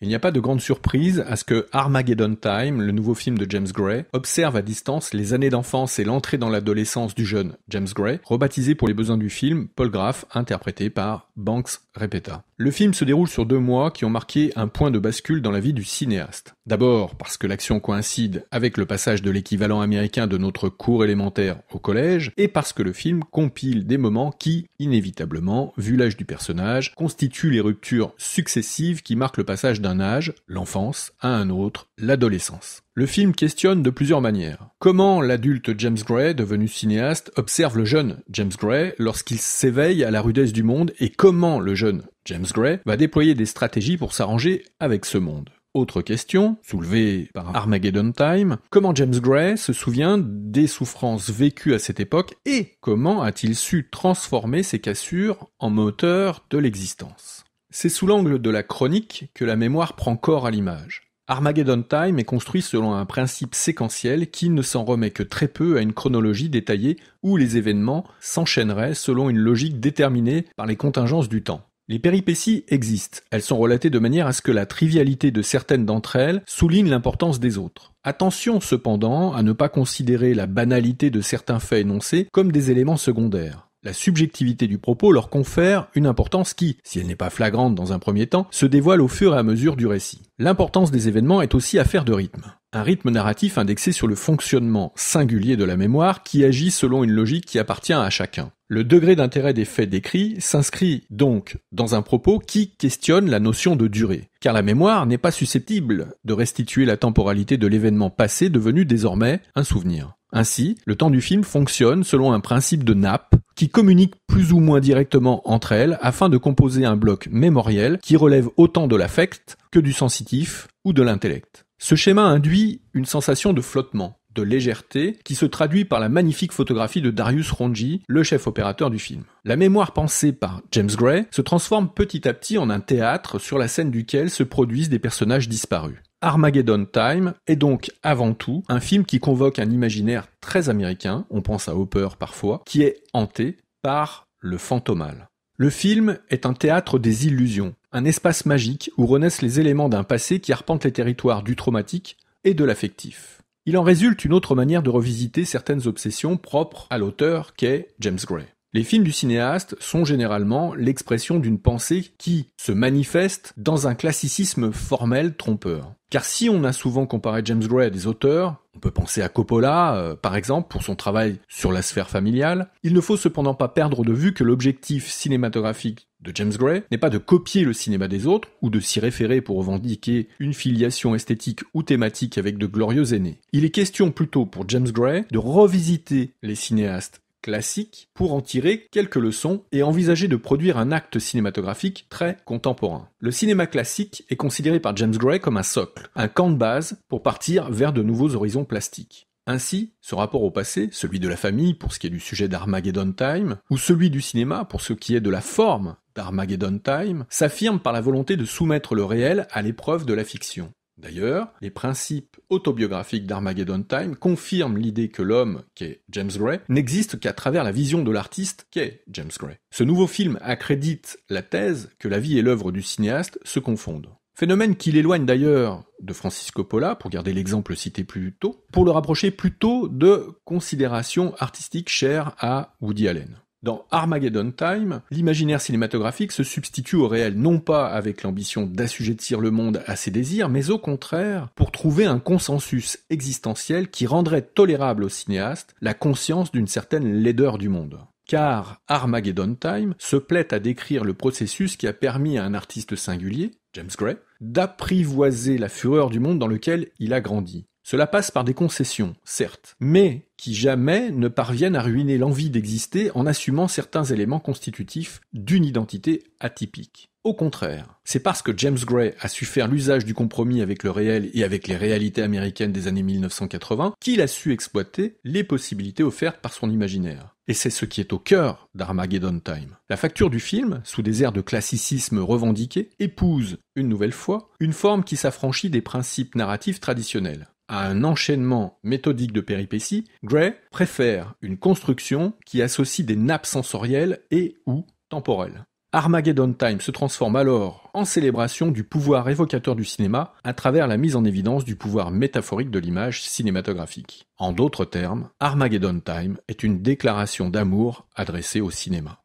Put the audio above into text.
Il n'y a pas de grande surprise à ce que Armageddon Time, le nouveau film de James Gray, observe à distance les années d'enfance et l'entrée dans l'adolescence du jeune James Gray, rebaptisé pour les besoins du film Paul Graff, interprété par Banks Repeta. Le film se déroule sur 2 mois qui ont marqué un point de bascule dans la vie du cinéaste. D'abord parce que l'action coïncide avec le passage de l'équivalent américain de notre cours élémentaire au collège, et parce que le film compile des moments qui, inévitablement, vu l'âge du personnage, constituent les ruptures successives qui marquent le passage d'un âge, l'enfance, à un autre, l'adolescence. Le film questionne de plusieurs manières. Comment l'adulte James Gray, devenu cinéaste, observe le jeune James Gray lorsqu'il s'éveille à la rudesse du monde et comment le jeune James Gray va déployer des stratégies pour s'arranger avec ce monde. Autre question, soulevée par Armageddon Time, comment James Gray se souvient des souffrances vécues à cette époque et comment a-t-il su transformer ces cassures en moteur de l'existence? C'est sous l'angle de la chronique que la mémoire prend corps à l'image. Armageddon Time est construit selon un principe séquentiel qui ne s'en remet que très peu à une chronologie détaillée où les événements s'enchaîneraient selon une logique déterminée par les contingences du temps. Les péripéties existent, elles sont relatées de manière à ce que la trivialité de certaines d'entre elles souligne l'importance des autres. Attention cependant à ne pas considérer la banalité de certains faits énoncés comme des éléments secondaires. La subjectivité du propos leur confère une importance qui, si elle n'est pas flagrante dans un premier temps, se dévoile au fur et à mesure du récit. L'importance des événements est aussi affaire de rythme. Un rythme narratif indexé sur le fonctionnement singulier de la mémoire qui agit selon une logique qui appartient à chacun. Le degré d'intérêt des faits décrits s'inscrit donc dans un propos qui questionne la notion de durée, car la mémoire n'est pas susceptible de restituer la temporalité de l'événement passé devenu désormais un souvenir. Ainsi, le temps du film fonctionne selon un principe de nappe qui communique plus ou moins directement entre elles afin de composer un bloc mémoriel qui relève autant de l'affect que du sensitif ou de l'intellect. Ce schéma induit une sensation de flottement, de légèreté, qui se traduit par la magnifique photographie de Darius Ronji, le chef opérateur du film. La mémoire pensée par James Gray se transforme petit à petit en un théâtre sur la scène duquel se produisent des personnages disparus. Armageddon Time est donc avant tout un film qui convoque un imaginaire très américain, on pense à Hopper parfois, qui est hanté par le fantomal. Le film est un théâtre des illusions, un espace magique où renaissent les éléments d'un passé qui arpente les territoires du traumatique et de l'affectif. Il en résulte une autre manière de revisiter certaines obsessions propres à l'auteur qu'est James Gray. Les films du cinéaste sont généralement l'expression d'une pensée qui se manifeste dans un classicisme formel trompeur. Car si on a souvent comparé James Gray à des auteurs, on peut penser à Coppola, par exemple, pour son travail sur la sphère familiale, il ne faut cependant pas perdre de vue que l'objectif cinématographique de James Gray n'est pas de copier le cinéma des autres, ou de s'y référer pour revendiquer une filiation esthétique ou thématique avec de glorieux aînés. Il est question plutôt pour James Gray de revisiter les cinéastes classique pour en tirer quelques leçons et envisager de produire un acte cinématographique très contemporain. Le cinéma classique est considéré par James Gray comme un socle, un camp de base pour partir vers de nouveaux horizons plastiques. Ainsi, ce rapport au passé, celui de la famille pour ce qui est du sujet d'Armageddon Time, ou celui du cinéma pour ce qui est de la forme d'Armageddon Time, s'affirme par la volonté de soumettre le réel à l'épreuve de la fiction. D'ailleurs, les principes autobiographiques d'Armageddon Time confirment l'idée que l'homme, qu'est James Gray, n'existe qu'à travers la vision de l'artiste qu'est James Gray. Ce nouveau film accrédite la thèse que la vie et l'œuvre du cinéaste se confondent. Phénomène qui l'éloigne d'ailleurs de Francis Coppola, pour garder l'exemple cité plus tôt, pour le rapprocher plutôt de considérations artistiques chères à Woody Allen. Dans Armageddon Time, l'imaginaire cinématographique se substitue au réel non pas avec l'ambition d'assujettir le monde à ses désirs, mais au contraire pour trouver un consensus existentiel qui rendrait tolérable au cinéaste la conscience d'une certaine laideur du monde. Car Armageddon Time se plaît à décrire le processus qui a permis à un artiste singulier, James Gray, d'apprivoiser la fureur du monde dans lequel il a grandi. Cela passe par des concessions, certes, mais qui jamais ne parviennent à ruiner l'envie d'exister en assumant certains éléments constitutifs d'une identité atypique. Au contraire, c'est parce que James Gray a su faire l'usage du compromis avec le réel et avec les réalités américaines des années 1980 qu'il a su exploiter les possibilités offertes par son imaginaire. Et c'est ce qui est au cœur d'Armageddon Time. La facture du film, sous des airs de classicisme revendiqué, épouse, une nouvelle fois, une forme qui s'affranchit des principes narratifs traditionnels. À un enchaînement méthodique de péripéties, Gray préfère une construction qui associe des nappes sensorielles et ou temporelles. Armageddon Time se transforme alors en célébration du pouvoir évocateur du cinéma à travers la mise en évidence du pouvoir métaphorique de l'image cinématographique. En d'autres termes, Armageddon Time est une déclaration d'amour adressée au cinéma.